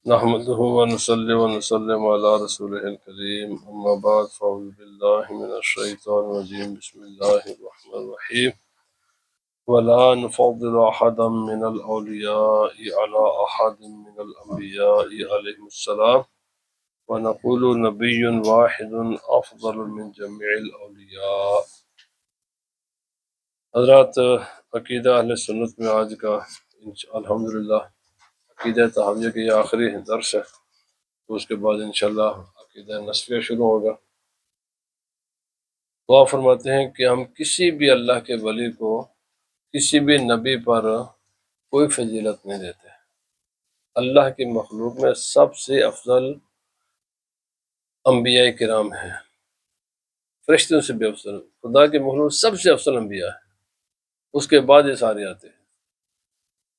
نحمده ونصلي ونسلم على رسوله الكريم أما بعد فأعوذ بالله من الشيطان الرجيم بسم الله الرحمن الرحيم ولا نفضل أحدا من الأولياء على أحد من الأنبياء عليهم السلام ونقول نبي واحد أفضل من جميع الأولياء. حضرات، عقیدہ اہل سنت میں آج کا الحمدللہ عقیدہ تحاویہ کی یہ آخری درس ہے، تو اس کے بعد انشاءاللہ عقیدہ نسفیہ شروع ہوگا۔ دعا فرماتے ہیں کہ ہم کسی بھی اللہ کے ولی کو، کسی بھی نبی پر کوئی فضیلت نہیں دیتے۔ اللہ کی مخلوق میں سب سے افضل انبیاء کرام ہیں، فرشتوں سے بھی افضل، خدا کی مخلوق سب سے افضل انبیاء ہے، اس کے بعد یہ سارے آتے ہیں۔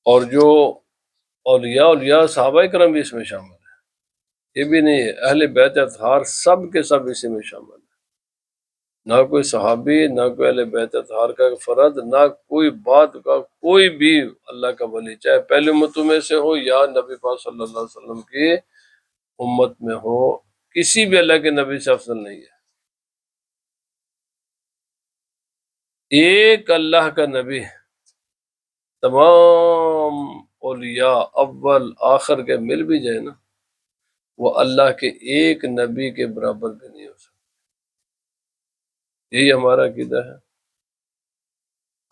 اور جو اولیاء صحابہ کرام بھی اس میں شامل ہیں، یہ بھی نہیں ہے، اہل بیت اطہار سب کے سب اسی میں شامل ہیں، نہ کوئی صحابی، نہ کوئی اہل بیت اطہار کا فرد، نہ کوئی بات کا کوئی بھی اللہ کا ولی، چاہے پہلی امتوں میں سے ہو یا نبی پاک صلی اللہ علیہ وسلم کی امت میں ہو، کسی بھی اللہ کے نبی سے افضل نہیں ہے۔ ایک اللہ کا نبی تمام اولیاء اول آخر کے مل بھی جائے نا، وہ اللہ کے ایک نبی کے برابر بھی نہیں ہو سکتا۔ یہی ہمارا عقیدہ ہے۔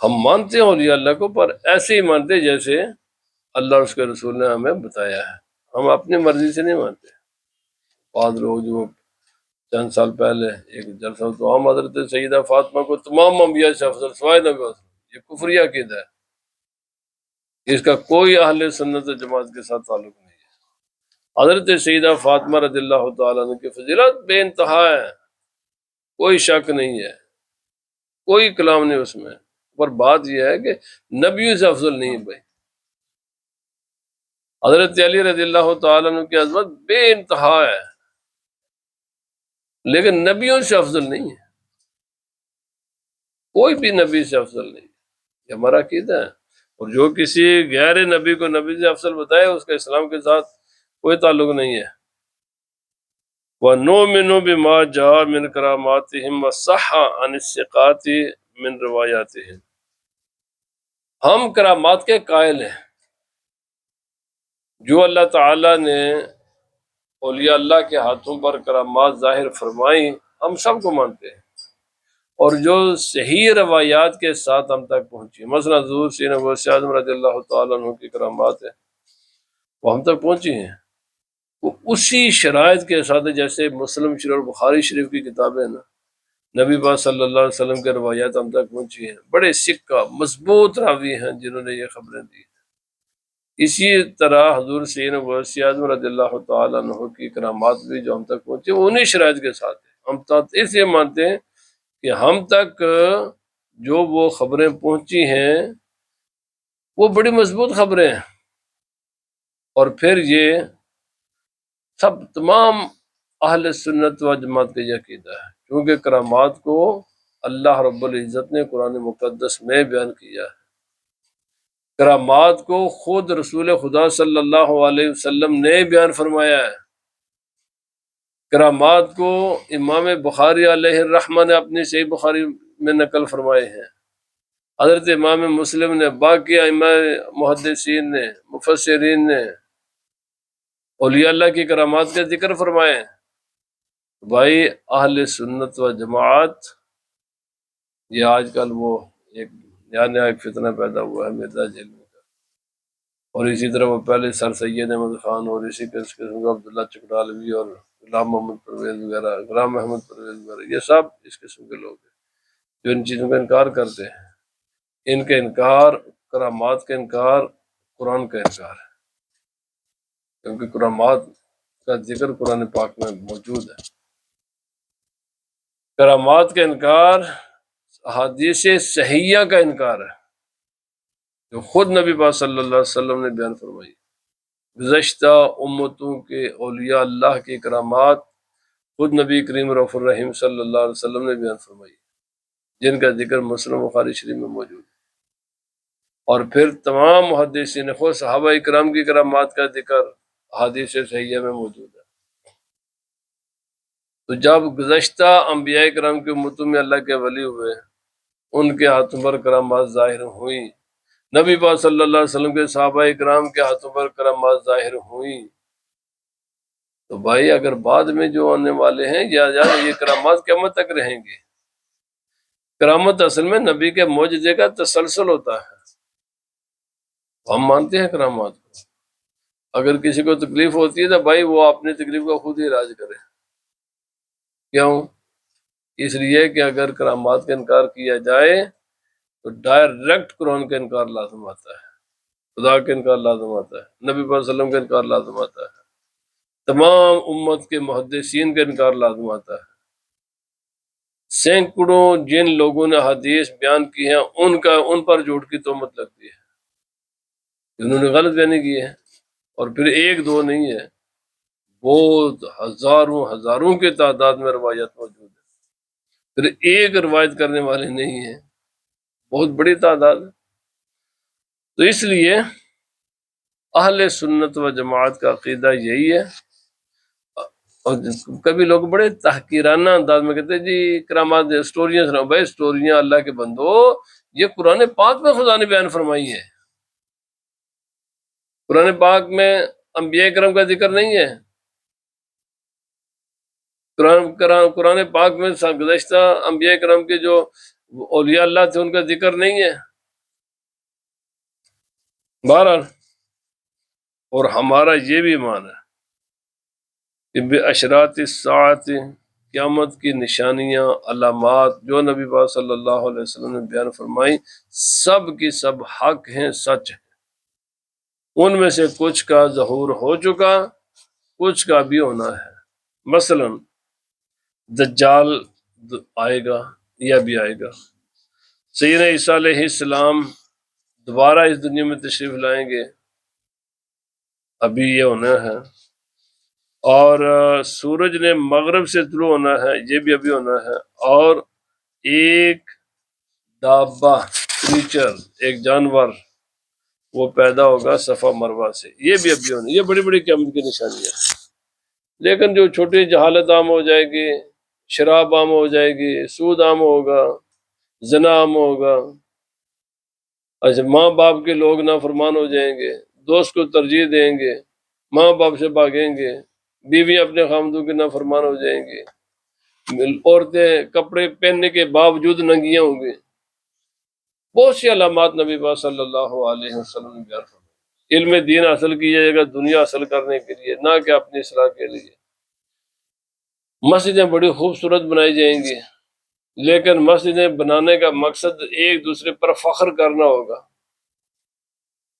ہم مانتے ہیں اولیاء اللہ کو، پر ایسے ہی مانتے جیسے اللہ اور اس کے رسول نے ہمیں بتایا ہے، ہم اپنی مرضی سے نہیں مانتے۔ بعض لوگ جو چند سال پہلے ایک جلسہ تو ہم حضرت سیدہ فاطمہ کو تمام انبیاء سے افضل سوائے نبی وسلم، یہ کفریہ عقیدہ ہے، اس کا کوئی اہل سنت و جماعت کے ساتھ تعلق نہیں ہے۔ حضرت سیدہ فاطمہ رضی اللہ تعالیٰ عنہ کی فضیلت بے انتہا ہے، کوئی شک نہیں ہے، کوئی کلام نہیں اس میں، پر بات یہ ہے کہ نبیوں سے افضل نہیں ہے بھائی۔ حضرت علی رضی اللہ تعالیٰ عنہ کی عظمت بے انتہا ہے، لیکن نبیوں سے افضل نہیں ہے، کوئی بھی نبی سے افضل نہیں ہے، یہ ہمارا عقیدہ ہے۔ اور جو کسی غیر نبی کو نبی سے افضل بتائے، اس کا اسلام کے ساتھ کوئی تعلق نہیں ہے۔ وَنُؤْمِنُ بِمَا جَاءَ مِنْ كَرَامَاتِهِمْ وَصَحَّ عَنِ الثِّقَاتِ مِنْ رِوَایَاتِهِمْ، ہم کرامات کے قائل ہیں۔ جو اللہ تعالیٰ نے اولیاء اللہ کے ہاتھوں پر کرامات ظاہر فرمائیں، ہم سب کو مانتے ہیں، اور جو صحیح روایات کے ساتھ ہم تک پہنچی، مثلا حضور سیدنا غوث اعظم رضی اللہ تعالیٰ عنہ کی کرامات ہیں، وہ ہم تک پہنچی ہیں، وہ اسی شرائط کے ساتھ ہے جیسے مسلم شریف اور بخاری شریف کی کتابیں ہیں نا، نبی پاک صلی اللہ علیہ وسلم کے روایات ہم تک پہنچی ہیں، بڑے سکہ مضبوط راوی ہیں جنہوں نے یہ خبریں دی۔ اسی طرح حضور سیدنا غوث اعظم رضی اللہ تعالیٰ عنہ کی کرامات بھی جو ہم تک پہنچی، وہ انہی شرائط کے ساتھ ہیں۔ ہم اس لیے مانتے ہیں کہ ہم تک جو وہ خبریں پہنچی ہیں وہ بڑی مضبوط خبریں ہیں، اور پھر یہ سب تمام اہل سنت و جماعت کا یہ عقیدہ ہے، کیونکہ کرامات کو اللہ رب العزت نے قرآن مقدس میں بیان کیا ہے۔ کرامات کو خود رسول خدا صلی اللہ علیہ وسلم نے بیان فرمایا ہے۔ کرامات کو امام بخاری علیہ الرحمہ نے اپنی صحیح بخاری میں نقل فرمائے ہیں، حضرت امام مسلم نے، باقی ائمہ محدثین نے، مفسرین نے اولیاء اللہ کی کرامات کا ذکر فرمائے ہیں۔ بھائی اہل سنت و جماعت، یہ آج کل وہ ایک نیا ایک فتنہ پیدا ہوا ہے مرزا جیلوی کا، اور اسی طرح وہ پہلے سر سید احمد خان اور اسی قسم کا عبداللہ چکڑالوی اور غلام محمد پرویز وغیرہ، غلام محمد پرویز وغیرہ، یہ سب اس قسم کے لوگ ہیں جو ان چیزوں کا انکار کرتے ہیں۔ ان کا انکار، کرامات کا انکار، قرآن کا انکار ہے، کیونکہ کرامات کا ذکر قرآن پاک میں موجود ہے۔ کرامات کا انکار احادیث صحیحہ کا انکار ہے، جو خود نبی پاک صلی اللہ علیہ وسلم نے بیان فرمائی۔ گزشتہ امتوں کے اولیاء اللہ کی کرامات خود نبی کریم رؤوف الرحیم صلی اللہ علیہ وسلم نے بیان فرمائی، جن کا ذکر مسلم بخاری شریف میں موجود ہے۔ اور پھر تمام محدثین، خود صحابہ کرام کی کرامات کا ذکر، احادیث صحیحہ میں موجود ہے۔ تو جب گزشتہ انبیاء کرام کے امتوں میں اللہ کے ولی ہوئے، ان کے ہاتھوں پر کرامات ظاہر ہوئیں، نبی پاک صلی اللہ علیہ وسلم کے صحابہ کرام کے ہاتھوں پر کرامات ظاہر ہوئیں، تو بھائی اگر بعد میں جو آنے والے ہیں یا یہ کرامات قیامت تک رہیں گے۔ کرامت اصل میں نبی کے معجزے کا تسلسل ہوتا ہے، ہم مانتے ہیں کرامات کو۔ اگر کسی کو تکلیف ہوتی ہے تو بھائی وہ اپنی تکلیف کا خود ہی علاج کرے۔ کیوں؟ اس لیے کہ اگر کرامات کا انکار کیا جائے تو ڈائریکٹ قرآن کا انکار لازم آتا ہے، خدا کا انکار لازم آتا ہے، نبی صلی اللہ علیہ وسلم کا انکار لازم آتا ہے، تمام امت کے محدثین کا انکار لازم آتا ہے۔ سینکڑوں جن لوگوں نے حدیث بیان کی ہیں ان پر جھوٹ کی تہمت لگتی ہے، انہوں نے غلط بیانی کی ہے، اور پھر ایک دو نہیں ہے، بہت ہزاروں کے تعداد میں روایت موجود ہے، پھر ایک روایت کرنے والے نہیں ہیں، بہت بڑی تعداد ہے۔ تو اس لیے اہل سنت و جماعت کا عقیدہ یہی ہے۔ اور کبھی لوگ بڑے تحقیرانہ انداز میں کہتے ہیں جی کرامات اسٹوریاں سناؤ۔ بھائی اسٹوریاں اللہ کے بندو یہ قرآن پاک میں خدا نے بیان فرمائی ہے، قرآن پاک میں انبیاء کرام کا ذکر نہیں ہے، قرآن پاک میں گزشتہ انبیاء کرام کے جو اولیاء اللہ تھے ان کا ذکر نہیں ہے۔ بہرحال، اور ہمارا یہ بھی ایمان ہے کہ باشراط الساعۃ، قیامت کی نشانیاں، علامات جو نبی پاک صلی اللہ علیہ وسلم نے بیان فرمائی سب کی سب حق ہیں، سچ ہیں۔ ان میں سے کچھ کا ظہور ہو چکا، کچھ کا بھی ہونا ہے۔ مثلا دجال آئے گا، یا بھی آئے گا۔ سیدنا عیسیٰ علیہ السلام دوبارہ اس دنیا میں تشریف لائیں گے، ابھی یہ ہونا ہے۔ اور سورج نے مغرب سے طلوع ہونا ہے، یہ بھی ابھی ہونا ہے۔ اور ایک دابہ، کریچر، ایک جانور وہ پیدا ہوگا صفا مروہ سے، یہ بھی ابھی ہونا ہے۔ یہ بڑی بڑی قیامت کی نشانیاں ہیں۔ لیکن جو چھوٹی جہالت عام ہو جائے گی، شراب عام ہو جائے گی، سود عام ہوگا، زنا عام ہوگا، اچھا ماں باپ کے لوگ نافرمان ہو جائیں گے، دوست کو ترجیح دیں گے، ماں باپ سے بھاگیں گے، بیوی اپنے خامدوں کے نافرمان ہو جائیں گے، عورتیں کپڑے پہننے کے باوجود ننگیاں ہوں گے، بہت سی علامات نبی پاک صلی اللہ علیہ وسلم نے بیان فرمائی۔ علم دین حاصل کیا جائے گا دنیا حاصل کرنے کے لیے، نہ کہ اپنی اصلاح کے لیے۔ مسجدیں بڑی خوبصورت بنائی جائیں گی، لیکن مسجدیں بنانے کا مقصد ایک دوسرے پر فخر کرنا ہوگا۔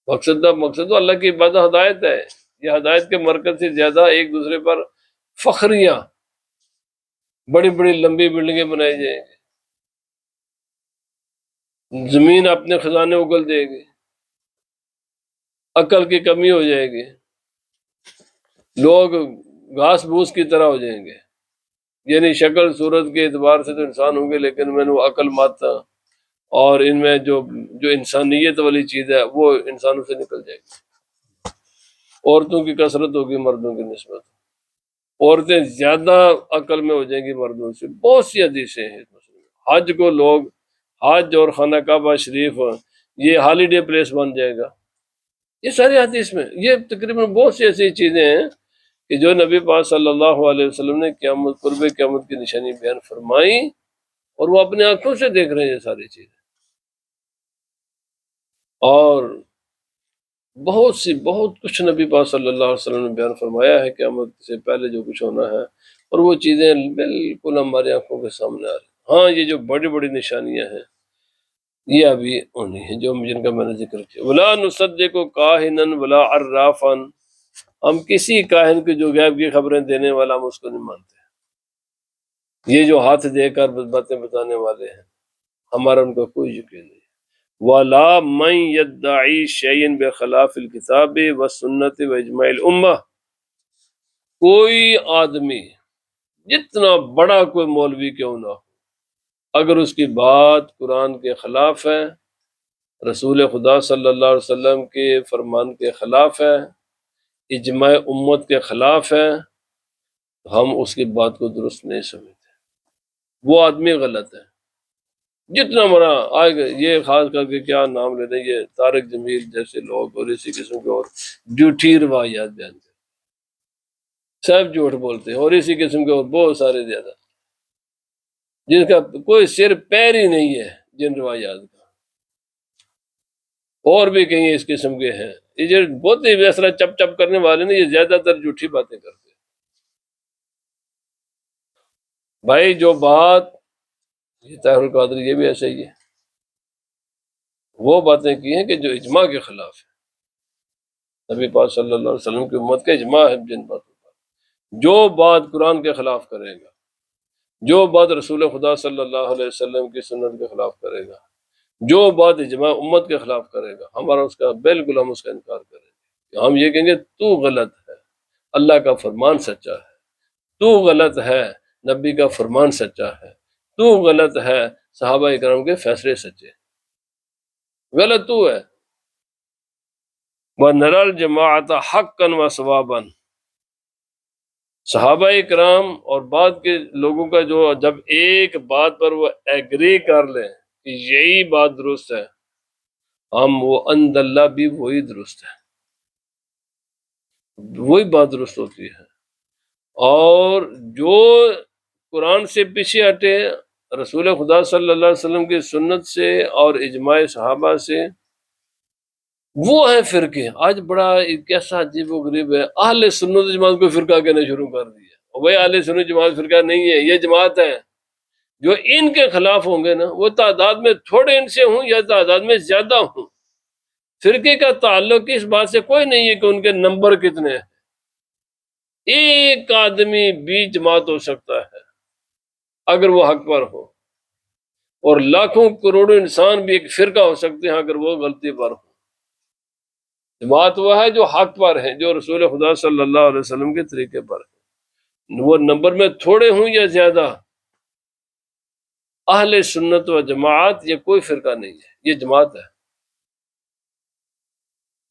مقصد تو اللہ کی عبادت ہدایت ہے، یہ ہدایت کے مرکز سے زیادہ ایک دوسرے پر فخریاں، بڑی بڑی لمبی بلڈنگیں بنائی جائیں گی، زمین اپنے خزانے اگل دے گی، عقل کی کمی ہو جائے گی، لوگ گھاس بھوس کی طرح ہو جائیں گے، یعنی شکل صورت کے اعتبار سے تو انسان ہوں گے، لیکن میں نے وہ عقل ماتا اور ان میں جو انسانیت والی چیز ہے وہ انسانوں سے نکل جائے گی۔ عورتوں کی کثرت ہوگی مردوں کی نسبت، عورتیں زیادہ عقل میں ہو جائیں گی مردوں سے۔ بہت سی حدیثیں ہیں اس مسئلے میں۔ حج کو لوگ، حج اور خانہ کعبہ شریف یہ ہالیڈے پلیس بن جائے گا، یہ ساری حدیث میں۔ یہ تقریباً بہت سی ایسی چیزیں ہیں کہ جو نبی پاک صلی اللہ علیہ وسلم نے قرب قیامت کی نشانی بیان فرمائی، اور وہ اپنے آنکھوں سے دیکھ رہے ہیں یہ ساری چیزیں۔ اور بہت کچھ نبی پاک صلی اللہ علیہ وسلم نے بیان فرمایا ہے قیامت سے پہلے جو کچھ ہونا ہے، اور وہ چیزیں بالکل ہماری آنکھوں کے سامنے آ رہی ہیں۔ ہاں یہ جو بڑی بڑی نشانیاں ہیں یہ ابھی ہونی ہیں، جو جن کا میں نے ذکر کیا۔ ولا نصدق کاہنا ولا عرافا، ہم کسی کاہن کے جو غیب کی خبریں دینے والا ہم اس کو نہیں مانتے۔ یہ جو ہاتھ دے کر باتیں بتانے والے ہیں ہمارا ان کا کوئی یقین نہیں۔ وَلَا مَن يَدَّعِي شَيْءٍ بِخِلَافِ الْكِتَابِ وَالسُّنَّةِ وَإِجْمَاعِ الْأُمَّةِ، کوئی آدمی جتنا بڑا کوئی مولوی کیوں نہ ہو، اگر اس کی بات قرآن کے خلاف ہے، رسول خدا صلی اللہ علیہ وسلم کے فرمان کے خلاف ہے، اجماع امت کے خلاف ہے تو ہم اس کی بات کو درست نہیں سمجھتے، وہ آدمی غلط ہے۔ جتنا مرا آئے گا، یہ خاص کر کے کیا نام لیتے ہیں، یہ طارق جمیل جیسے لوگ اور اسی قسم کے اور جھوٹی روایات بیان کرتے سب جھوٹ بولتے ہیں، اور اسی قسم کے اور بہت سارے زیادہ جن کا کوئی سر پیر ہی نہیں ہے جن روایات کا، اور بھی کہیں اس قسم کے ہیں۔ یہ جو بہت ہی اس طرح چپ چپ کرنے والے نا، یہ زیادہ تر جھوٹی باتیں کرتے ہیں۔ بھائی جو بات، یہ طاہر القادری یہ بھی ایسا ہی ہے، وہ باتیں کی ہیں کہ جو اجماع کے خلاف ہے، نبی پاک صلی اللہ علیہ وسلم کی امت کا اجماع ہے جن باتوں پر۔ جو بات قرآن کے خلاف کرے گا، جو بات رسول خدا صلی اللہ علیہ وسلم کی سنت کے خلاف کرے گا، جو بات اجماع امت کے خلاف کرے گا، ہمارا اس کا بالکل ہم اس کا انکار کریں گے۔ ہم یہ کہیں گے تو غلط ہے، اللہ کا فرمان سچا ہے، تو غلط ہے، نبی کا فرمان سچا ہے، تو غلط ہے، صحابہ کرام کے فیصلے سچے، غلط تو ہے۔ وَنَرَى الْجَمَاعَةَ حَقًّا وَصَوَابًا، صحابہ کرام اور بعد کے لوگوں کا جو جب ایک بات پر وہ ایگری کر لیں کہ یہی بات درست ہے، ہم وہ عند اللہ بھی وہی درست ہے، وہی بات درست ہوتی ہے۔ اور جو قرآن سے پیچھے ہٹے، رسول خدا صلی اللہ علیہ وسلم کی سنت سے اور اجماع صحابہ سے، وہ ہیں فرقے۔ آج بڑا کیسا عجیب و غریب ہے، اہل سنت جماعت کو فرقہ کہنا شروع کر دیا، اور بھائی اہل سنت جماعت فرقہ نہیں ہے، یہ جماعت ہے۔ جو ان کے خلاف ہوں گے نا، وہ تعداد میں تھوڑے ان سے ہوں یا تعداد میں زیادہ ہوں، فرقے کا تعلق اس بات سے کوئی نہیں ہے کہ ان کے نمبر کتنے ہیں۔ ایک آدمی بھی جماعت ہو سکتا ہے اگر وہ حق پر ہو، اور لاکھوں کروڑوں انسان بھی ایک فرقہ ہو سکتے ہیں اگر وہ غلطی پر ہو۔ جماعت وہ ہے جو حق پر ہے، جو رسول خدا صلی اللہ علیہ وسلم کے طریقے پر ہے، وہ نمبر میں تھوڑے ہوں یا زیادہ۔ اہل سنت و جماعت یہ کوئی فرقہ نہیں ہے، یہ جماعت ہے۔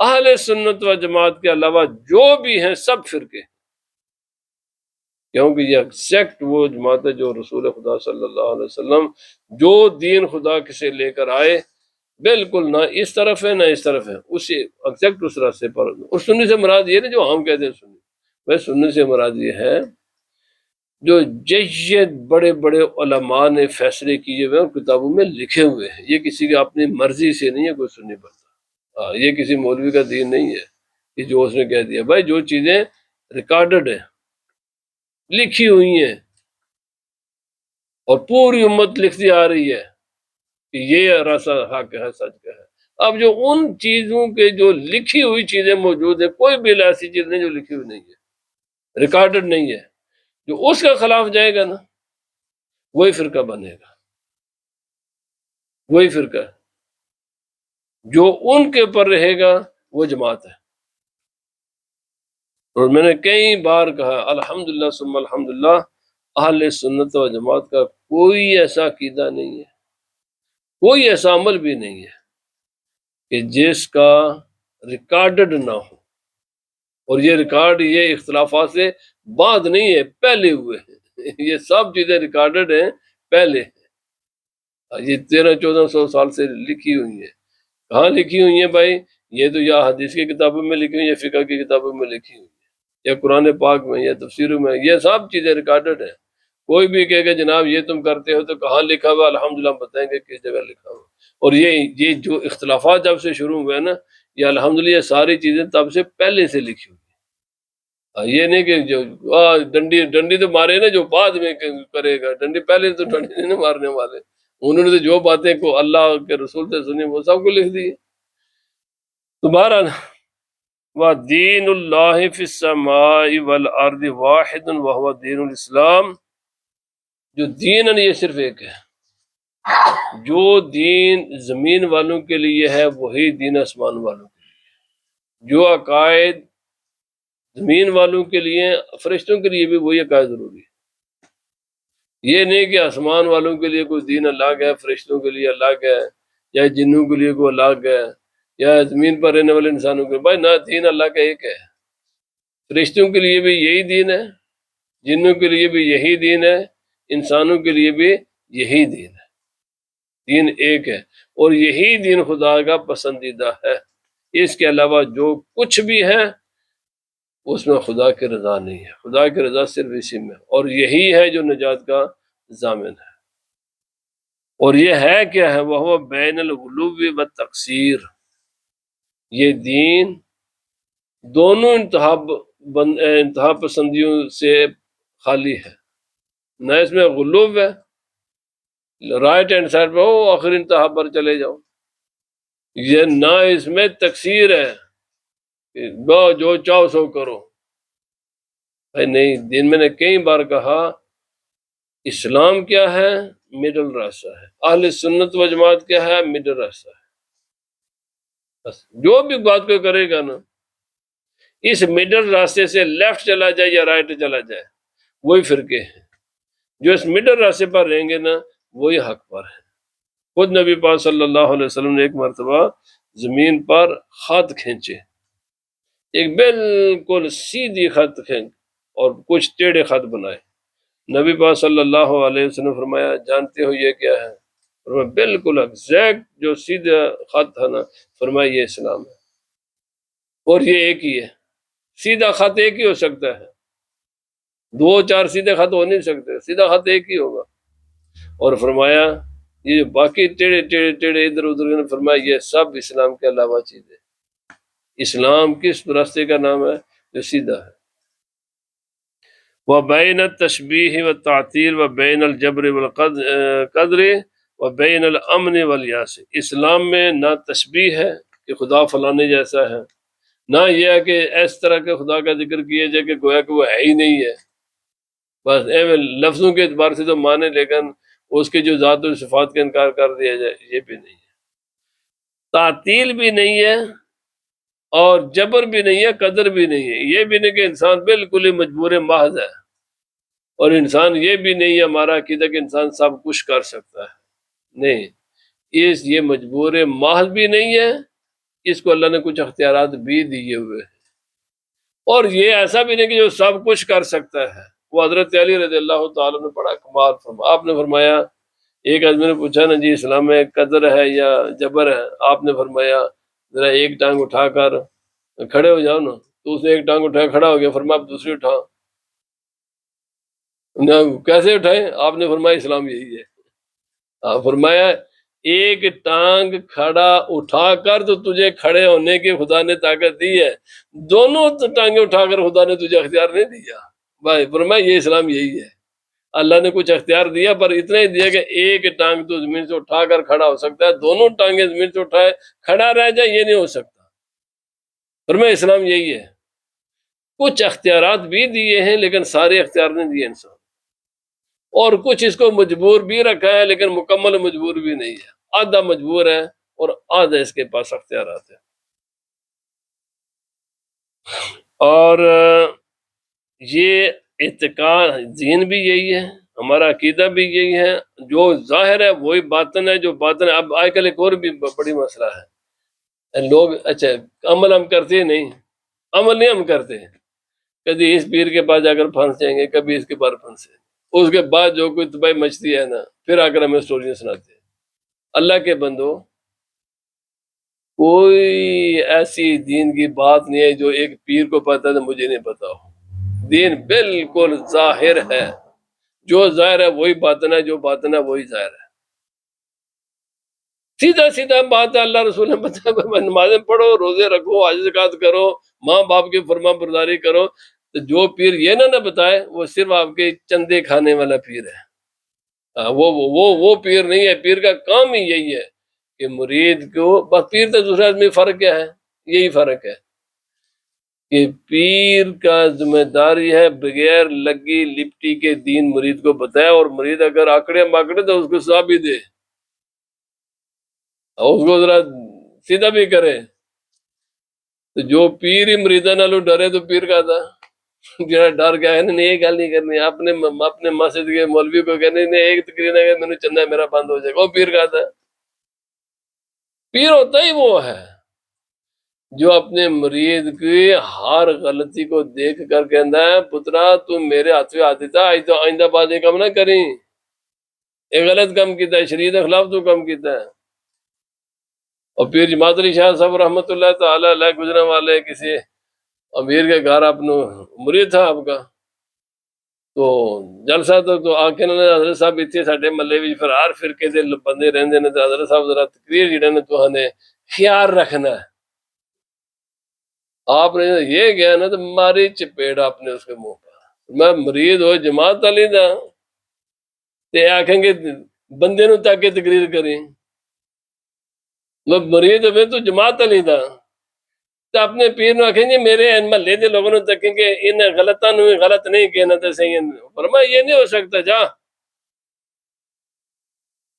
اہل سنت و جماعت کے علاوہ جو بھی ہیں سب فرقے، کیونکہ یہ ایگزیکٹ وہ جماعت ہے جو رسول خدا صلی اللہ علیہ وسلم جو دین خدا سے لے کر آئے، بالکل نہ اس طرف ہے نہ اس طرف ہے، اسی ایگزیکٹ اس راستے پر۔ اور سنی سے مراد یہ نہیں جو ہم کہتے ہیں سنی، بھائی سنی سے مراد یہ ہے جو جید بڑے بڑے علماء نے فیصلے کیے ہوئے اور کتابوں میں لکھے ہوئے ہیں، یہ کسی کی اپنی مرضی سے نہیں ہے کوئی سنی بنتا۔ یہ کسی مولوی کا دین نہیں ہے کہ جو اس نے کہہ دیا۔ بھائی جو چیزیں ریکارڈڈ ہیں، لکھی ہوئی ہیں، اور پوری امت لکھتی آ رہی ہے کہ یہ راستہ حق ہے، سچ کا ہے۔ اب جو ان چیزوں کے جو لکھی ہوئی چیزیں موجود ہیں، کوئی بھی ایسی چیز نہیں جو لکھی ہوئی نہیں ہے، ریکارڈڈ نہیں ہے، جو اس کے خلاف جائے گا نا وہی فرقہ بنے گا، وہی فرقہ ہے۔ جو ان کے پر رہے گا وہ جماعت ہے۔ اور میں نے کئی بار کہا الحمدللہ ثم الحمدللہ، اہل سنت و جماعت کا کوئی ایسا عقیدہ نہیں ہے، کوئی ایسا عمل بھی نہیں ہے کہ جس کا ریکارڈڈ نہ ہو۔ اور یہ ریکارڈ یہ اختلافات سے بعد نہیں ہے، پہلے ہوئے ہیں۔ یہ سب چیزیں ریکارڈڈ ہیں، پہلے ہیں۔ یہ 1300-1400 سال سے لکھی ہوئی ہیں۔ کہاں لکھی ہوئی ہیں بھائی؟ یہ تو یا حدیث کی کتابوں میں لکھی ہوئی ہیں، یا فقہ کی کتابوں میں لکھی ہوئی ہیں، یا قرآن پاک میں، یا تفسیروں میں، یہ سب چیزیں ریکارڈڈ ہیں۔ کوئی بھی کہے کہ جناب یہ تم کرتے ہو تو کہاں لکھا ہوا، الحمدللہ بتائیں گے کس جگہ لکھا ہوا۔ اور یہ جو اختلافات جب سے شروع ہوئے نا، یہ الحمدللہ یہ ساری چیزیں تب سے پہلے سے لکھی ہوئی ہیں۔ یہ نہیں کہ جو ڈنڈی تو مارے نا جو بعد میں کرے گا، ڈنڈی پہلے تو ڈنڈی نہیں مارنے والے، انہوں نے تو جو باتیں کو اللہ کے رسول سے سنی وہ سب کو لکھ دی۔ تو بہرحال وَدِينُ اللَّهِ فِي السَّمَاءِ وَالْأَرْضِ وَاحِدٌ وَهُوَ دِينُ الْإِسْلَام، جو دین ہے یہ صرف ایک ہے۔ جو دین زمین والوں کے لیے ہے وہی دین آسمان والوں کے لیے۔ جو عقائد زمین والوں کے لیے، فرشتوں کے لیے بھی وہی عقائد ضروری ہے۔ یہ نہیں کہ آسمان والوں کے لیے کوئی دین الگ ہے، فرشتوں کے لیے الگ ہے، یا جنوں کے لیے کوئی الگ ہے، یا زمین پر رہنے والے انسانوں کے، بھائی نہ، دین اللہ کا ایک ہے۔ فرشتوں کے لیے بھی یہی دین ہے، جنوں کے لیے بھی یہی دین ہے، انسانوں کے لیے بھی یہی دین ہے، دین ایک ہے، اور یہی دین خدا کا پسندیدہ ہے۔ اس کے علاوہ جو کچھ بھی ہے اس میں خدا کی رضا نہیں ہے، خدا کی رضا صرف اسی میں، اور یہی ہے جو نجات کا ضامن ہے۔ اور یہ ہے کیا ہے؟ وہ بین الغلو والتقصیر، یہ دین دونوں انتہا پسندیوں سے خالی ہے، نہ اس میں غلو ہے، رائٹ ہینڈ سائڈ پہ ہو آخر انتہا پر چلے جاؤ، یہ نہ اس میں تقصیر ہے کہ جو چاہو سو کرو۔ بھائی نہیں، دین میں نے کئی بار کہا اسلام کیا ہے؟ مڈل راستہ ہے۔ اہل سنت و جماعت کیا ہے؟ مڈل راستہ ہے۔ بس جو بھی بات کوئی کرے گا نا، اس مڈل راستے سے لیفٹ چلا جائے یا رائٹ چلا جائے، وہی فرقے ہیں۔ جو اس مڈل راستے پر رہیں گے نا، وہی حق پر ہے۔ خود نبی پاک صلی اللہ علیہ وسلم نے ایک مرتبہ زمین پر خط کھینچے، ایک بالکل سیدھی خط کھینچ اور کچھ ٹیڑھے خط بنائے۔ نبی پاک صلی اللہ علیہ وسلم فرمایا جانتے ہو یہ کیا ہے؟ فرمایا بالکل ایگزیکٹ جو سیدھا خط تھا نا، فرمایا یہ اسلام ہے، اور یہ ایک ہی ہے۔ سیدھا خط ایک ہی ہو سکتا ہے، دو چار سیدھے خط ہو نہیں سکتے، سیدھا خط ایک ہی ہوگا۔ اور فرمایا یہ جو باقی ٹیڑھے ٹیڑھے ٹیڑھے ادھر ادھر، فرمایا یہ سب اسلام کے علاوہ چیزیں۔ اسلام کس راستے کا نام ہے؟ جو سیدھا ہے۔ وبین التشبیہ والتعطیل وبین الجبر والقدر وبین الامن والیاس، اسلام میں نہ تشبیہ ہے کہ خدا فلانے جیسا ہے، نہ یہ ہے کہ اس طرح کے خدا کا ذکر کیا جائے کہ گویا کہ وہ ہے ہی نہیں ہے، بس لفظوں کے اعتبار سے تو مانے، لیکن اس کے جو ذات و صفات کا انکار کر دیا جائے، یہ بھی نہیں ہے۔ تعطیل بھی نہیں ہے اور جبر بھی نہیں ہے، قدر بھی نہیں ہے، یہ بھی نہیں کہ انسان بالکل ہی مجبور محض ہے، اور انسان یہ بھی نہیں ہے ہمارا عقیدہ کہ انسان سب کچھ کر سکتا ہے، نہیں، یہ مجبور محض بھی نہیں ہے، اس کو اللہ نے کچھ اختیارات بھی دیے ہوئے ہیں، اور یہ ایسا بھی نہیں کہ جو سب کچھ کر سکتا ہے۔ وہ حضرت علی رضی اللہ تعالیٰ نے بڑا کمال فرمایا، آپ نے فرمایا ایک آدمی نے پوچھا نا جی اسلام میں قدر ہے یا جبر ہے؟ آپ نے فرمایا ذرا ایک ٹانگ اٹھا کر کھڑے ہو جاؤ نا، تو اس نے ایک ٹانگ اٹھا کھڑا ہو گیا، فرمایا آپ دوسری اٹھاؤ، کیسے اٹھائیں؟ آپ نے فرمایا اسلام یہی ہے۔ فرمایا ایک ٹانگ کھڑا اٹھا کر تو تجھے کھڑے ہونے کی خدا نے طاقت دی ہے، دونوں ٹانگیں اٹھا کر خدا نے تجھے اختیار نہیں دیا بھائی۔ فرمایا یہ اسلام یہی ہے، اللہ نے کچھ اختیار دیا پر اتنا ہی دیا کہ ایک ٹانگ تو زمین سے اٹھا کر کھڑا ہو سکتا ہے، دونوں ٹانگیں زمین سے اٹھائے کھڑا رہ جائے یہ نہیں ہو سکتا۔ فرمایا اسلام یہی ہے، کچھ اختیارات بھی دیے ہیں لیکن سارے اختیار نہیں دیے انسان، اور کچھ اس کو مجبور بھی رکھا ہے لیکن مکمل مجبور بھی نہیں ہے، آدھا مجبور ہے اور آدھا اس کے پاس اختیارات ہیں۔ اور یہ اعتقاد دین بھی یہی ہے، ہمارا عقیدہ بھی یہی ہے، جو ظاہر ہے وہی باطن ہے، جو باطن ہے۔ اب آج کل ایک اور بھی بڑی مسئلہ ہے، لوگ اچھا عمل ہم کرتے ہیں، نہیں عمل نہیں ہم کرتے ہیں، کبھی اس پیر کے پاس جا کر پھنس جائیں گے، کبھی اس کے پاس پھنسے، اس کے بعد جو کوئی تباہی مچتی ہے نا، پھر آ کر ہمیں اسٹوریاں سناتے ہیں۔ اللہ کے بندو، کوئی ایسی دین کی بات نہیں ہے جو ایک پیر کو پتہ ہے تو مجھے نہیں پتا ہو۔ دین بالکل ظاہر ہے، جو ظاہر ہے وہی باطن ہے، جو باطن ہے وہی ظاہر ہے، سیدھا سیدھا بات ہے۔ اللہ رسول نے بتایا نمازیں پڑھو، روزے رکھو، حج زکات کرو، ماں باپ کی فرما برداری کرو۔ تو جو پیر یہ نہ بتائے وہ صرف آپ کے چندے کھانے والا پیر ہے، وہ پیر نہیں ہے۔ پیر کا کام ہی یہی ہے کہ مرید کو، بس پیر تو دوسرا آدمی فرق کیا ہے؟ یہی فرق ہے کہ پیر کا ذمہ داری ہے بغیر لگی لپٹی کے دین مرید کو بتائے، اور مرید اگر آکڑے ماکڑے تو اس کو سزا بھی دے، اور اس کو ذرا سیدھا بھی کرے۔ تو جو پیر ہی مریداں نالوں ڈرے تو پیر کا تھا جڑا ڈر گیا ہے نہیں، یہ گل نہیں کرنی، اپنے مسجد کے مولوی کو کہنے نہیں ایک تقریر ہے میں نے چندہ میرا بند ہو جائے گا، وہ پیر کا تھا۔ پیر ہوتا ہی وہ ہے جو اپنے مرید کی ہر غلطی کو دیکھ کر کہنا ہے پترا تو میرے ہاتھ پہ آتی تھا آج تو آئندہ بعد یہ کم نہ کریں، یہ غلط کم کیتا ہے، شریعت کے خلاف تو کم کیتا ہے۔ اور پیر جماعت علی شاہ صاحب رحمۃ اللہ تعالی علیہ گزرنے والے کسی امیر کے گھر اپنا مرید تھا آپ کا، تو جلسہ تو آ کے حضرت صاحب اتنے ساڈے محلے میں پھر ہر فرقے دے بندے رہندے نے، تو حضرت صاحب ذرا تقریر جڑے نے تو نے خیال رکھنا ہے، آپ نے یہ کیا نا تو ماری چپیڑ آپ نے اس کے منہ پر، میں مرید ہو جماعت علی دا تے آکھیں گے بندے نو تاکہ تقریر کریں، میں مرید ہوئے تو جماعت علی دا تو اپنے پیر نو آکھیں گے میرے محلے دے لوگوں نو تکیں کہ ان غلطاں نو غلط نہیں کہنا تے صحیح ہے، فرمایا یہ نہیں ہو سکتا، جا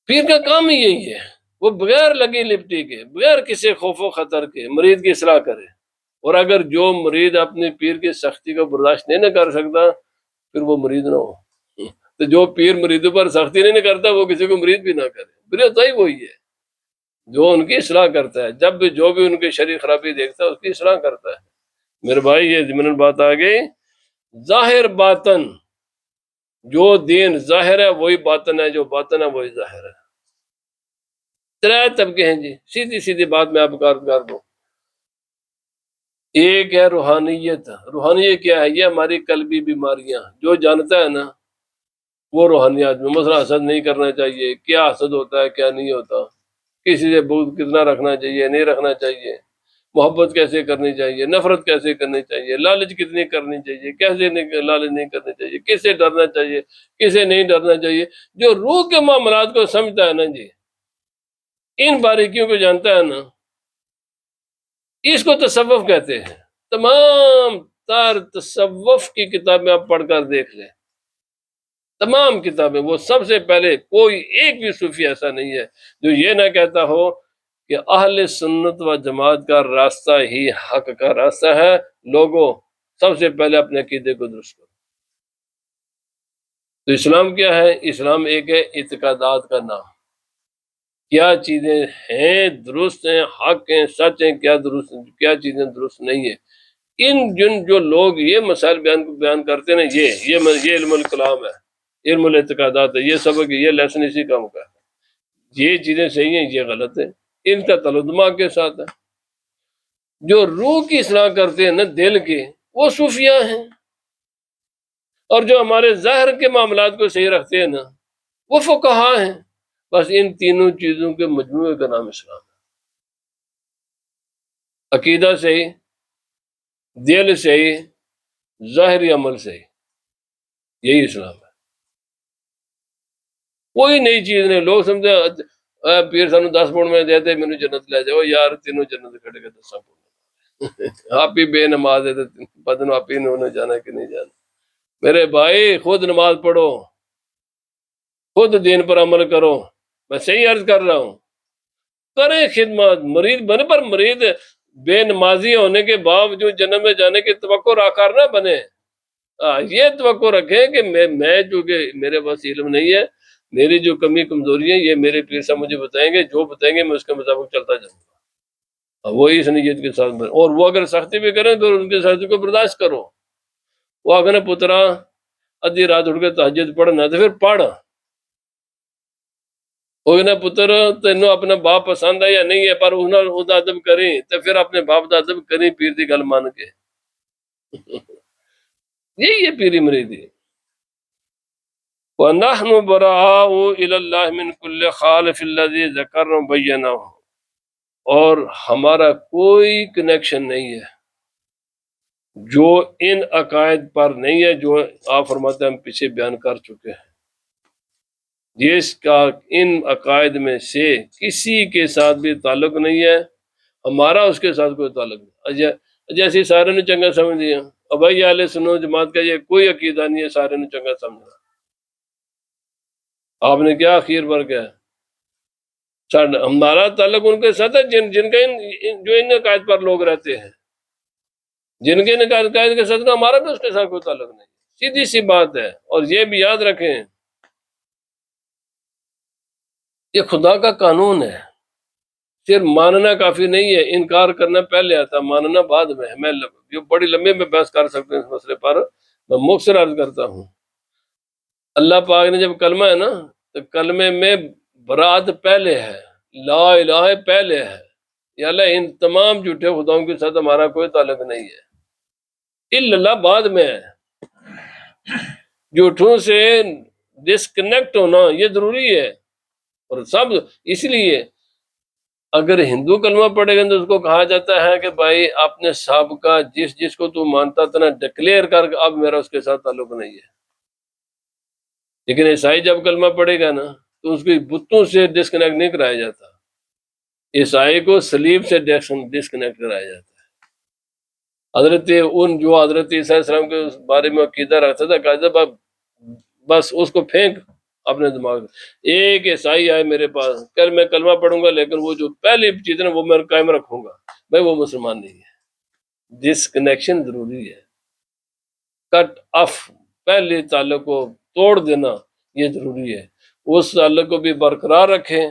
پیر کا کام ہی یہی ہے، وہ بغیر لگی لپٹی کے بغیر کسی خوف و خطر کے مرید کی اصلاح کرے، اور اگر جو مرید اپنے پیر کی سختی کو برداشت نہیں نہ کر سکتا پھر وہ مرید نہ ہو، تو جو پیر مریدوں پر سختی نہیں نہ کرتا وہ کسی کو مرید بھی نہ کرے، مرید تو ہی وہی ہے جو ان کی اصلاح کرتا ہے، جب بھی جو بھی ان کی شرعی خرابی دیکھتا ہے اس کی اصلاح کرتا ہے۔ میرے بھائی یہ ضمن بات آ گئی، ظاہر باطن، جو دین ظاہر ہے وہی باطن ہے، جو باطن ہے وہی ظاہر ہے، ترائے طبقے ہیں جی، سیدھی سیدھی بات میں آپ کو عرض کر دوں۔ ایک ہے روحانیت، روحانیت کیا ہے؟ یہ ہماری قلبی بیماریاں، جو جانتا ہے نا وہ روحانیات میں، مثلا حسد نہیں کرنا چاہیے، کیا حسد ہوتا ہے کیا نہیں ہوتا، کسی سے بغض کتنا رکھنا چاہیے نہیں رکھنا چاہیے، محبت کیسے کرنی چاہیے، نفرت کیسے کرنی چاہیے، لالچ کتنی کرنی چاہیے، کیسے لالچ نہیں کرنی چاہیے، کس سے ڈرنا چاہیے کسے نہیں ڈرنا چاہیے، جو روح کے معاملات کو سمجھتا ہے نا جی، ان باریکیوں کو جانتا ہے نا، اس کو تصوف کہتے ہیں۔ تمام تر تصوف کی کتابیں آپ پڑھ کر دیکھ لیں، تمام کتابیں، وہ سب سے پہلے کوئی ایک بھی صوفی ایسا نہیں ہے جو یہ نہ کہتا ہو کہ اہل سنت و جماعت کا راستہ ہی حق کا راستہ ہے، لوگوں سب سے پہلے اپنے عقیدے کو درست کرو۔ تو اسلام کیا ہے؟ اسلام ایک ہے اعتقادات کا نام، کیا چیزیں ہیں درست ہیں حق ہیں سچ ہیں، کیا درست کیا چیزیں درست نہیں ہیں، ان جن جو لوگ یہ مسائل بیان کرتے ہیں یہ علم الکلام ہے، علم الاعتقادات ہے، یہ سبق یہ لیسن اسی کام کا ہے، یہ چیزیں صحیح ہیں یہ غلط ہیں، ان کا تعلق دماغ کے ساتھ ہے۔ جو روح کی اصلاح کرتے ہیں نا دل کے، وہ صوفیاء ہیں، اور جو ہمارے ظاہر کے معاملات کو صحیح رکھتے ہیں نا وہ فقہا ہیں۔ بس ان تینوں چیزوں کے مجموعے کا نام اسلام ہے، عقیدہ صحیح، دل صحیح، ظاہری عمل صحیح، یہی اسلام ہے، کوئی نئی چیز نہیں۔ لوگ سمجھتے پیر سانو 10 پاؤنڈ میں دیتے مینوں جنت لے جاؤ، یار تینوں جنت کھڑے کے 10 پاؤنڈ آپ ہی بے نماز ہے تو بدن آپ ہی نے جانا کہ نہیں جانا۔ میرے بھائی خود نماز پڑھو، خود دین پر عمل کرو، میں صحیح عرض کر رہا ہوں، کریں خدمت، مرید بنے، پر مرید بے نمازی ہونے کے باوجود جنت میں جانے کی توقع راکار نہ بنے، یہ توقع رکھیں کہ میں چونکہ میرے پاس علم نہیں ہے، میری جو کمی کمزوری ہے یہ میرے پیر صاحب مجھے بتائیں گے، جو بتائیں گے میں اس کے مطابق چلتا جاؤں گا، وہی اس نیت کے ساتھ اور وہ اگر سختی بھی کریں تو ان کی سختی کو برداشت کرو، وہ اگر پترا ادھی رات اٹھ کے تہجد پڑھنا تو پھر پڑھ، وہ کہنا پتر تینوں اپنا باپ پسند ہے یا نہیں ہے پر انہوں نے ادب کریں تو پھر اپنے باپ دا ادب کریں پیر دی گل مان کے، یہی ہے پیری مریدی۔ وَنَحْنُ بَرَآءُ إِلَى اللَّهِ مِنْ كُلِّ خَالِفٍ الَّذِي ذَكَرْنَا بَيَّنَاهُ، اور ہمارا کوئی کنیکشن نہیں ہے جو ان عقائد پر نہیں ہے جو آپ فرماتے ہیں ہم پیچھے بیان کر چکے ہیں، جس کا ان عقائد میں سے کسی کے ساتھ بھی تعلق نہیں ہے، ہمارا اس کے ساتھ کوئی تعلق نہیں، جیسے سارے نے چنگا سمجھ لیا، اب بھائی اہل سنت جماعت کا یہ کوئی عقیدہ نہیں ہے سارے نے چنگا سمجھنا، آپ نے کیا اخیر پر کیا ہمارا تعلق ان کے ساتھ ہے جن کا جو ان عقائد پر لوگ رہتے ہیں، جن کے عقائد کے ساتھ ہمارا بھی اس کے ساتھ کوئی تعلق نہیں، سیدھی سی بات ہے۔ اور یہ بھی یاد رکھیں یہ خدا کا قانون ہے، صرف ماننا کافی نہیں ہے، انکار کرنا پہلے آتا، ماننا بعد میں ہے۔ میں جو بڑی لمبے میں بحث کر سکتے ہیں اس مسئلے پر، میں مختصر عرض کرتا ہوں۔ اللہ پاک نے جب کلمہ ہے نا، تو کلمے میں برات پہلے ہے، لا الہ پہلے ہے، یا اللہ ان تمام جھوٹے خداؤں کے ساتھ ہمارا کوئی تعلق نہیں ہے، الا اللہ بعد میں ہے۔ جھوٹوں سے ڈسکنیکٹ ہونا یہ ضروری ہے، اور سب اس لیے اگر ہندو کلمہ پڑھے گا تو اس کو کہا جاتا ہے کہ بھائی اپنے سابقہ جس جس کو تو مانتا تھا نا ڈکلیئر کر کے اب میرا اس کے ساتھ تعلق نہیں ہے۔ لیکن عیسائی جب کلمہ پڑھے گا نا تو اس کی بتوں سے ڈسکنیکٹ نہیں کرایا جاتا، عیسائی کو صلیب سے ڈسکنیکٹ کرایا جاتا ہے۔ حضرت عیسیٰ علیہ السلام کے بارے میں عقیدہ رکھتا تھا، کہا تھا بس اس کو پھینک اپنے دماغ میں۔ ایک عیسائی آئے میرے پاس، کل میں کلمہ پڑھوں گا لیکن وہ جو پہلی چیز ہے وہ میں قائم رکھوں گا، بھائی وہ مسلمان نہیں ہے۔ ڈسکنیکشن ضروری ہے، کٹ آف، پہلے تعلق کو توڑ دینا یہ ضروری ہے، اس تعلق کو بھی برقرار رکھیں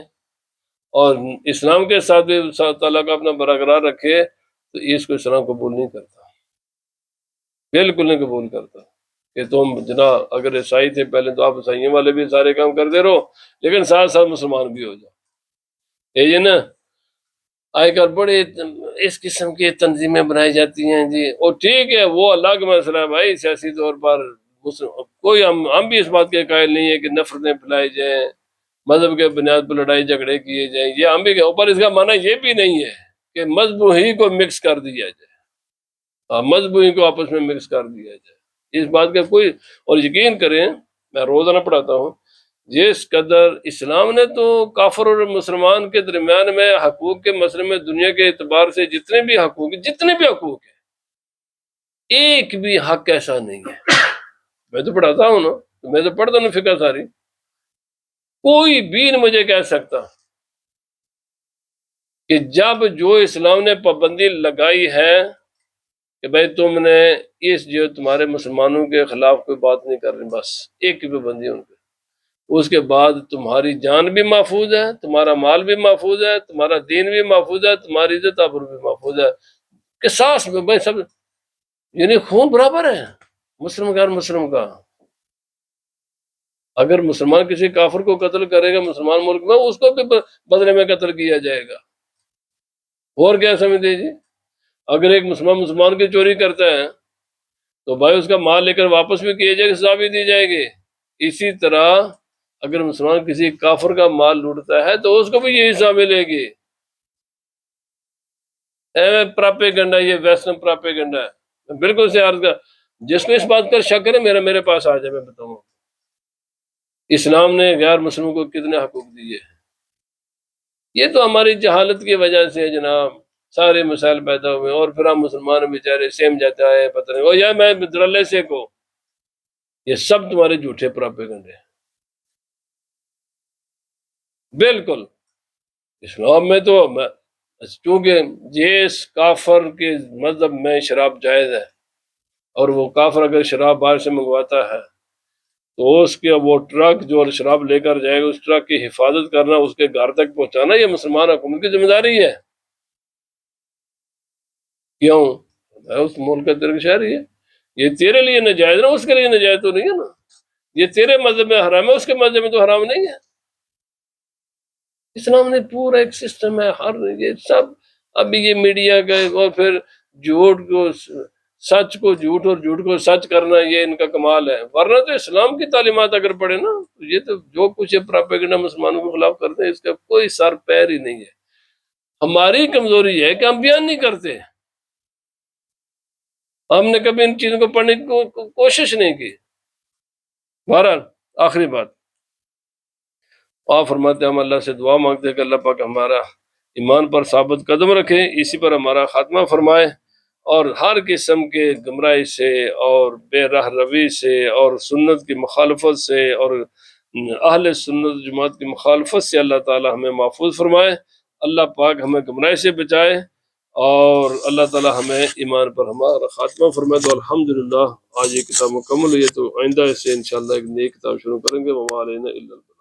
اور اسلام کے ساتھ بھی تعلق اپنا برقرار رکھے، تو اس کو اسلام قبول نہیں کرتا، بالکل نہیں قبول کرتا کہ تم جناب اگر عیسائی تھے پہلے تو آپ عیسائیوں والے بھی سارے کام کرتے رہو لیکن ساتھ ساتھ مسلمان بھی ہو جاؤ۔ یہ نا آج کل بڑے اس قسم کی تنظیمیں بنائی جاتی ہیں جی، اور ٹھیک ہے وہ اللہ کا مسئلہ ہے بھائی، سیاسی طور پر کوئی ہم بھی اس بات کے قائل نہیں ہے کہ نفرتیں پھیلائی جائیں، مذہب کے بنیاد پر لڑائی جھگڑے کیے جائیں، یہ ہم بھی، اوپر اس کا معنی یہ بھی نہیں ہے کہ مذہب ہی کو مکس کر دیا جائے، مذہب ہی کو آپس میں مکس کر دیا جائے، اس بات کا کوئی، اور یقین کریں میں روزانہ پڑھاتا ہوں، جس قدر اسلام نے تو کافر اور مسلمان کے درمیان میں حقوق کے مسئلے میں دنیا کے اعتبار سے جتنے بھی حقوق ہیں ایک بھی حق ایسا نہیں ہے، میں تو پڑھاتا ہوں نا، میں تو پڑھتا ہوں فقہ ساری، کوئی بھی نہیں مجھے کہہ سکتا کہ جب جو اسلام نے پابندی لگائی ہے کہ بھائی تم نے اس جو تمہارے مسلمانوں کے خلاف کوئی بات نہیں کر رہی، بس ایک کی پابندی ان پہ، اس کے بعد تمہاری جان بھی محفوظ ہے، تمہارا مال بھی محفوظ ہے، تمہارا دین بھی محفوظ ہے، تمہاری عزت آبرو بھی محفوظ ہے، قصاص میں بھائی سب، یعنی خون برابر ہے مسلم غیر مسلم کا۔ اگر مسلمان کسی کافر کو قتل کرے گا مسلمان ملک میں، اس کو بھی بدلے میں قتل کیا جائے گا، اور کیا سمجھتے جی؟ اگر ایک مسلمان کی چوری کرتا ہے تو بھائی اس کا مال لے کر واپس بھی کیا جائے گا، سزا بھی دی جائے گی۔ اسی طرح اگر مسلمان کسی کافر کا مال لوٹتا ہے تو اس کو بھی یہی سزا ملے گی۔ پراپیگنڈا، یہ ویسٹرن پراپیگنڈا ہے، بالکل سے عرض کر، جس کو اس بات کا شک کرے میرے پاس آ جائے، میں بتاؤں اسلام نے غیر مسلموں کو کتنے حقوق دیے۔ یہ تو ہماری جہالت کی وجہ سے جناب سارے مسائل پیدا ہوئے، اور پھر ہم مسلمان بیچارے سیم جاتا ہے، پتہ نہیں، اور یا میں درلے سے کو، یہ سب تمہارے جھوٹے پراپیگنڈے ہیں۔ بالکل اسلام میں تو چونکہ جس کافر کے مذہب میں شراب جائز ہے، اور وہ کافر اگر شراب باہر سے منگواتا ہے تو اس کے وہ ٹرک جو شراب لے کر جائے گا، اس ٹرک کی حفاظت کرنا، اس کے گھر تک پہنچانا، یہ مسلمان حکومت کی ذمہ داری ہے۔ کیوں؟ اس ملک کا تیرے شہری ہے، یہ تیرے لیے ناجائز نا، اس کے لیے ناجائز تو نہیں ہے نا، یہ تیرے مذہب میں حرام ہے، اس کے مذہب میں تو حرام نہیں ہے۔ اسلام نے پورا ایک سسٹم ہے، ہر یہ سب، ابھی یہ میڈیا کا، اور پھر جھوٹ کو سچ کو جھوٹ اور جھوٹ کو سچ کرنا، یہ ان کا کمال ہے، ورنہ تو اسلام کی تعلیمات اگر پڑھے نا، یہ تو جو کچھ پراپیگنڈا مسلمانوں کے خلاف کرتے ہیں اس کا کوئی سر پیر ہی نہیں ہے۔ ہماری کمزوری ہے کہ ہم بیان نہیں کرتے، ہم نے کبھی ان چیزوں کو پڑھنے کی کوشش نہیں کی۔ بہرحال آخری بات آپ فرماتے ہیں، ہم اللہ سے دعا مانگتے ہیں کہ اللہ پاک ہمارا ایمان پر ثابت قدم رکھے، اسی پر ہمارا خاتمہ فرمائے، اور ہر قسم کے گمراہی سے اور بے راہ روی سے اور سنت کی مخالفت سے اور اہل سنت جماعت کی مخالفت سے اللہ تعالی ہمیں محفوظ فرمائے، اللہ پاک ہمیں گمراہی سے بچائے، اور اللہ تعالی ہمیں ایمان پر ہمارا خاتمہ فرمائے۔ تو الحمدللہ آج یہ کتاب مکمل ہوئی ہے، تو آئندہ سے انشاءاللہ ایک نئی کتاب شروع کریں گے، وما علینا الا البلاغ۔